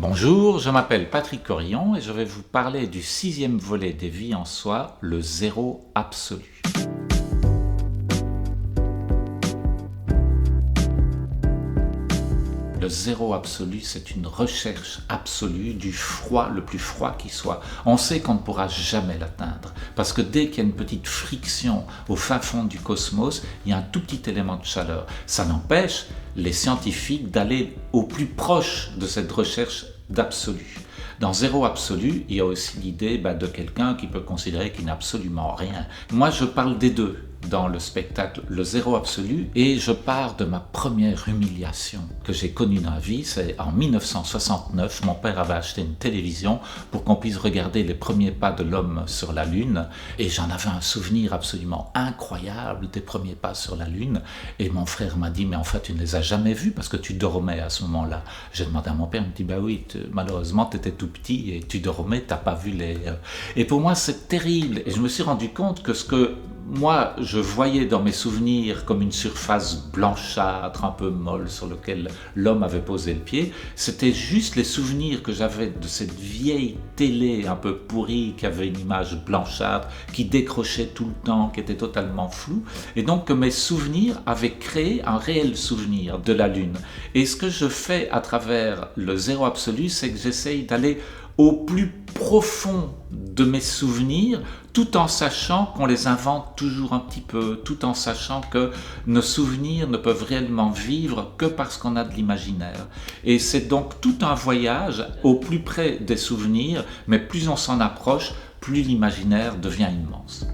Bonjour, je m'appelle Patrick Corillon et je vais vous parler du 6e volet des Vies en soi, le zéro absolu. Le zéro absolu, c'est une recherche absolue du froid le plus froid qui soit. On sait qu'on ne pourra jamais l'atteindre, parce que dès qu'il y a une petite friction au fin fond du cosmos, il y a un tout petit élément de chaleur. Ça n'empêche les scientifiques d'aller au plus proche de cette recherche d'absolu. Dans zéro absolu, il y a aussi l'idée de quelqu'un qui peut considérer qu'il n'a absolument rien. Moi, je parle des deux dans le spectacle, le zéro absolu, et je pars de ma première humiliation que j'ai connue dans la vie. C'est en 1969, mon père avait acheté une télévision pour qu'on puisse regarder les premiers pas de l'homme sur la Lune, et j'en avais un souvenir absolument incroyable des premiers pas sur la Lune, et mon frère m'a dit « mais en fait tu ne les as jamais vus parce que tu dormais à ce moment-là ». J'ai demandé à mon père, il me dit « bah oui, malheureusement tu étais tout petit et tu dormais, tu n'as pas vu les… » Et pour moi c'est terrible, et je me suis rendu compte que ce que moi, je voyais dans mes souvenirs comme une surface blanchâtre, un peu molle, sur laquelle l'homme avait posé le pied. C'était juste les souvenirs que j'avais de cette vieille télé un peu pourrie, qui avait une image blanchâtre, qui décrochait tout le temps, qui était totalement floue. Et donc que mes souvenirs avaient créé un réel souvenir de la Lune. Et ce que je fais à travers le zéro absolu, c'est que j'essaye d'aller au plus profond de mes souvenirs, tout en sachant qu'on les invente toujours un petit peu, tout en sachant que nos souvenirs ne peuvent réellement vivre que parce qu'on a de l'imaginaire. Et c'est donc tout un voyage au plus près des souvenirs, mais plus on s'en approche, plus l'imaginaire devient immense.